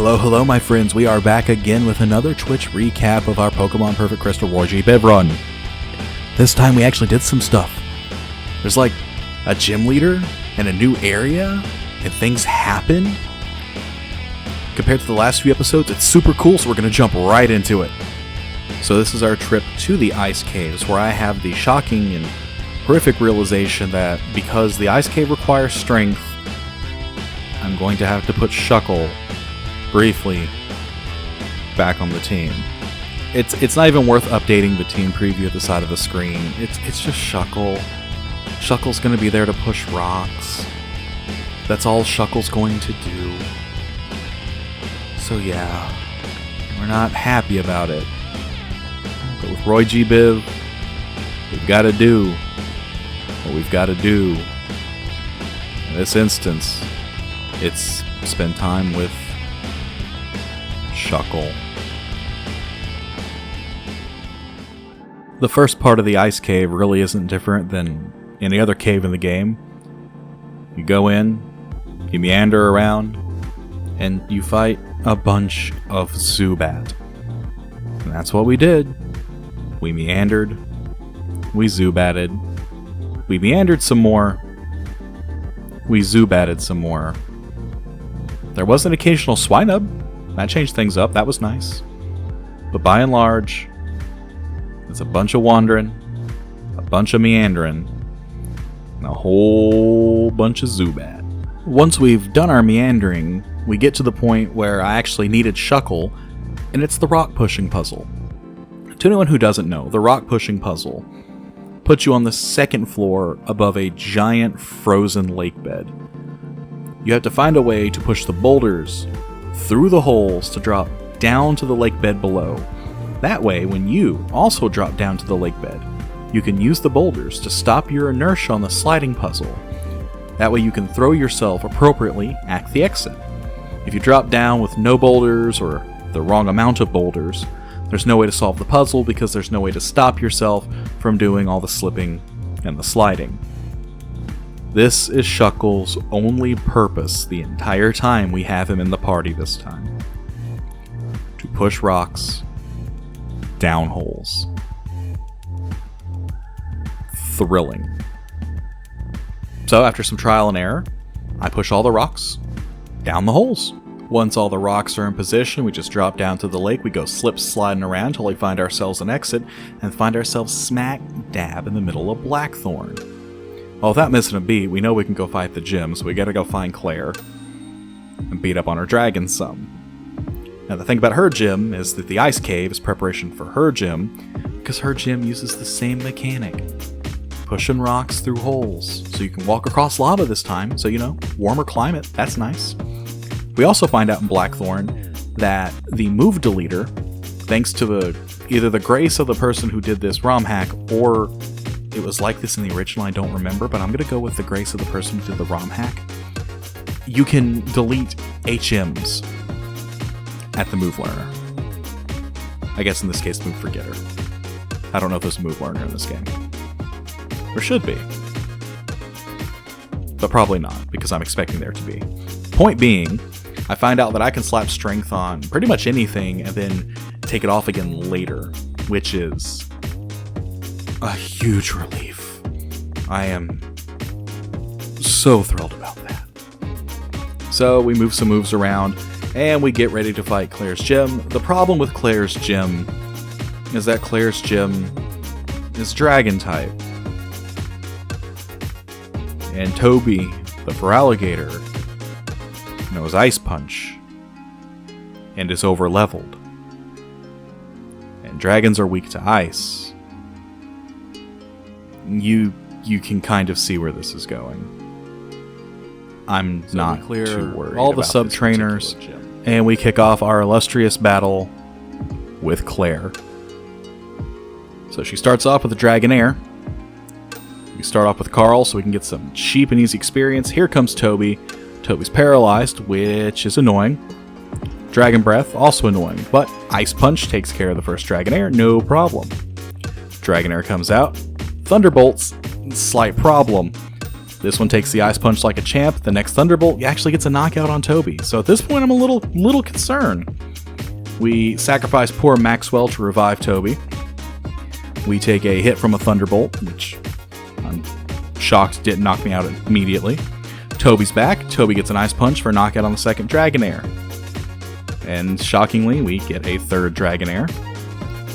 Hello, my friends. We are back again with another Twitch recap of our Pokemon Perfect Crystal Roar G Biv run. This time we actually did some stuff. There's like a gym leader and a new area, and things happen. Compared to the last few episodes, it's super cool, so we're going to jump right into it. So this is our trip to the Ice Caves, where I have the shocking and horrific realization that because the Ice Cave requires strength, I'm going to have to put Shuckle briefly back on the team. It's not even worth updating the team preview at the side of the screen. It's just Shuckle. Shuckle's going to be there to push rocks. That's all Shuckle's going to do. So yeah, we're not happy about it. But with Roy G Biv, we've got to do what we've got to do. In this instance, it's spend time with Shuckle. The first part of the Ice Cave really isn't different than any other cave in the game. You go in, you meander around, and you fight a bunch of Zubat. And that's what we did. We meandered, we Zubatted, we meandered some more, we Zubatted some more. There was an occasional Swinub. That changed things up, that was nice. But by and large, it's a bunch of wandering, a bunch of meandering, and a whole bunch of Zubat. Once we've done our meandering, we get to the point where I actually needed Shuckle, and it's the RockPushing Puzzle. To anyone who doesn't know, the RockPushing Puzzle puts you on the second floor above a giant frozen lake bed. You have to find a way to push the boulders through the holes to drop down to the lake bed below. That way, when you also drop down to the lake bed, you can use the boulders to stop your inertia on the sliding puzzle. That way you can throw yourself appropriately at the exit. If you drop down with no boulders or the wrong amount of boulders, there's no way to solve the puzzle because there's no way to stop yourself from doing all the slipping and the sliding. This is Shuckle's only purpose the entire time we have him in the party this time. To push rocks down holes. Thrilling. So after some trial and error, I push all the rocks down the holes. Once all the rocks are in position, we just drop down to the lake, we go slip sliding around until we find ourselves an exit, and find ourselves smack dab in the middle of Blackthorn. Well, without missing a beat, we know we can go fight the gym, so we gotta go find Claire and beat up on her dragon some. Now the thing about her gym is that the Ice Cave is preparation for her gym, because her gym uses the same mechanic. Pushing rocks through holes, so you can walk across lava this time, so warmer climate, that's nice. We also find out in Blackthorn that the move deleter, thanks to either the grace of the person who did this ROM hack, or it was like this in the original, I don't remember, but I'm going to go with the grace of the person who did the ROM hack. You can delete HMs at the move learner. I guess in this case, move forgetter. I don't know if there's a move learner in this game. There should be. But probably not, because I'm expecting there to be. Point being, I find out that I can slap strength on pretty much anything and then take it off again later, which is a huge relief. I am so thrilled about that. So we move some moves around and we get ready to fight Claire's gym. The problem with Claire's gym is that Claire's gym is dragon type. And Toby, the Feraligatr, knows Ice Punch and is over leveled. And dragons are weak to ice. You can kind of see where this is going. I'm not too worried all the sub-trainers, and we kick off our illustrious battle with Claire. So she starts off with the Dragonair. We start off with Carl so we can get some cheap and easy experience. Here comes Toby. Toby's paralyzed, which is annoying. Dragon Breath, also annoying, but Ice Punch takes care of the first Dragonair, no problem. Dragonair comes out. Thunderbolts, slight problem. This one takes the Ice Punch like a champ. The next Thunderbolt actually gets a knockout on Toby. So at this point, I'm a little concerned. We sacrifice poor Maxwell to revive Toby. We take a hit from a Thunderbolt, which I'm shocked didn't knock me out immediately. Toby's back. Toby gets an Ice Punch for a knockout on the second Dragonair. And shockingly, we get a third Dragonair.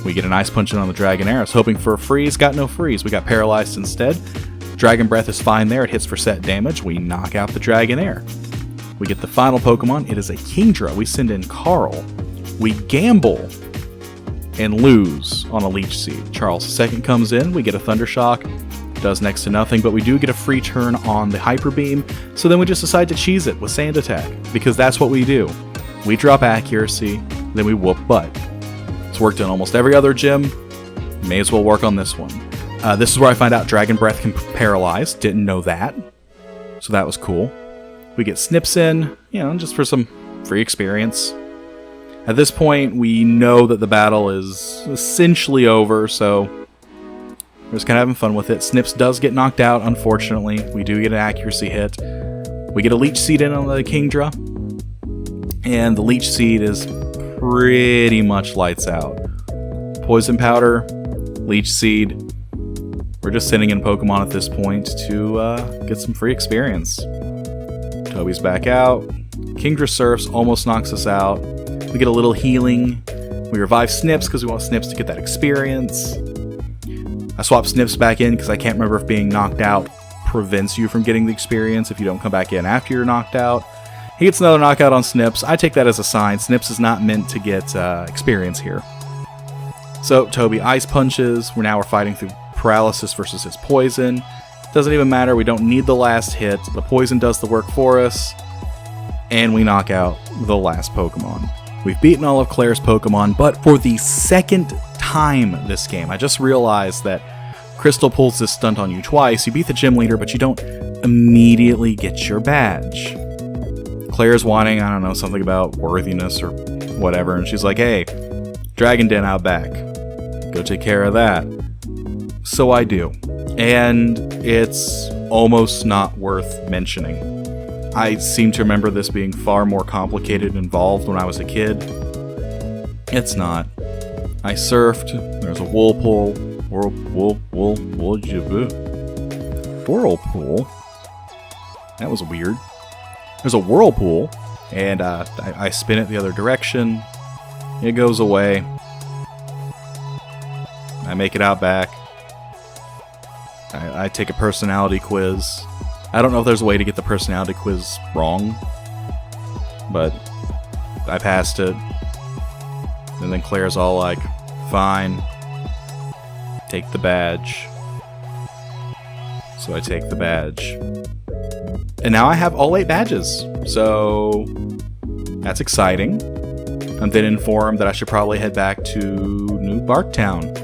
We get an Ice Punch in on the Dragonair. I was hoping for a freeze, got no freeze. We got paralyzed instead. Dragon Breath is fine there. It hits for set damage. We knock out the Dragonair. We get the final Pokemon. It is a Kingdra. We send in Carl. We gamble and lose on a Leech Seed. Charles II comes in. We get a Thundershock. Does next to nothing, but we do get a free turn on the Hyper Beam. So then we just decide to cheese it with Sand Attack, because that's what we do. We drop accuracy, then we whoop butt. It's worked in almost every other gym. May as well work on this one. This is where I find out Dragon Breath can paralyze. Didn't know that. So that was cool. We get Snips in, just for some free experience. At this point, we know that the battle is essentially over, so we're just kind of having fun with it. Snips does get knocked out, unfortunately. We do get an accuracy hit. We get a Leech Seed in on the Kingdra. And the Leech Seed is pretty much lights out. Poison Powder, Leech Seed. We're just sending in Pokemon at this point to get some free experience. Toby's back out. Kingdra Surfs almost knocks us out. We get a little healing. We revive Snips because we want Snips to get that experience. I swap Snips back in because I can't remember if being knocked out prevents you from getting the experience if you don't come back in after you're knocked out. He gets another knockout on Snips. I take that as a sign. Snips is not meant to get experience here. So Toby Ice Punches. We're fighting through paralysis versus his poison. Doesn't even matter. We don't need the last hit. The poison does the work for us. And we knock out the last Pokemon. We've beaten all of Claire's Pokemon, but for the second time this game, I just realized that Crystal pulls this stunt on you twice. You beat the gym leader, but you don't immediately get your badge. Claire's wanting, I don't know, something about worthiness or whatever, and she's like, hey, Dragon Den out back. Go take care of that. So I do. And it's almost not worth mentioning. I seem to remember this being far more complicated and involved when I was a kid. It's not. I surfed. There's a whirlpool. Whirlpool? That was weird. There's a whirlpool, and I spin it the other direction. It goes away. I make it out back. I take a personality quiz. I don't know if there's a way to get the personality quiz wrong, but I passed it. And then Claire's all like, fine, take the badge. So I take the badge. And now I have all 8 badges, so that's exciting. I'm then informed that I should probably head back to New Barktown.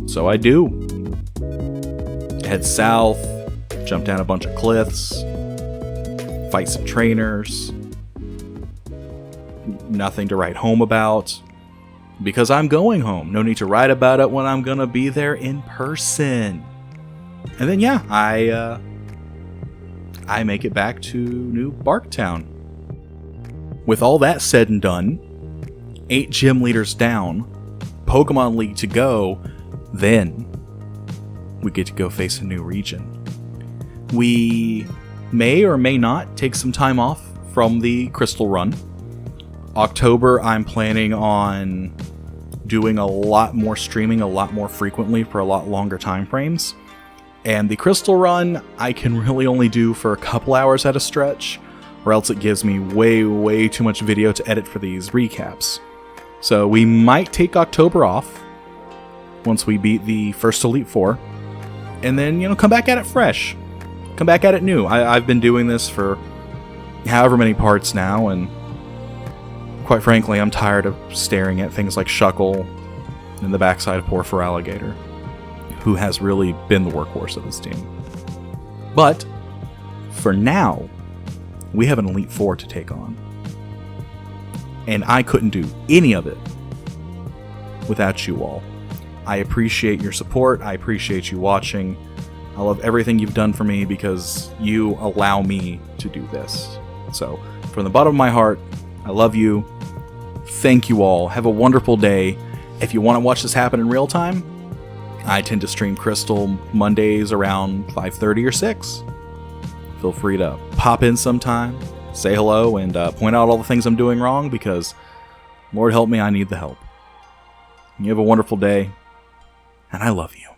So I do. Head south, jump down a bunch of cliffs, fight some trainers. Nothing to write home about, because I'm going home. No need to write about it when I'm gonna be there in person. And then yeah, I make it back to New Barktown. With all that said and done, 8 gym leaders down, Pokemon League to go, then we get to go face a new region. We may or may not take some time off from the Crystal Run. October, I'm planning on doing a lot more streaming a lot more frequently for a lot longer time frames. And the Crystal Run, I can really only do for a couple hours at a stretch, or else it gives me way too much video to edit for these recaps. So we might take October off once we beat the first Elite Four, and then, come back at it fresh. Come back at it new. I've been doing this for however many parts now, and quite frankly, I'm tired of staring at things like Shuckle and the backside of poor Feraligatr, who has really been the workhorse of this team. But, for now, we have an Elite Four to take on. And I couldn't do any of it without you all. I appreciate your support. I appreciate you watching. I love everything you've done for me because you allow me to do this. So, from the bottom of my heart, I love you. Thank you all. Have a wonderful day. If you want to watch this happen in real time, I tend to stream Crystal Mondays around 5:30 or 6. Feel free to pop in sometime, say hello, and point out all the things I'm doing wrong because, Lord help me, I need the help. You have a wonderful day, and I love you.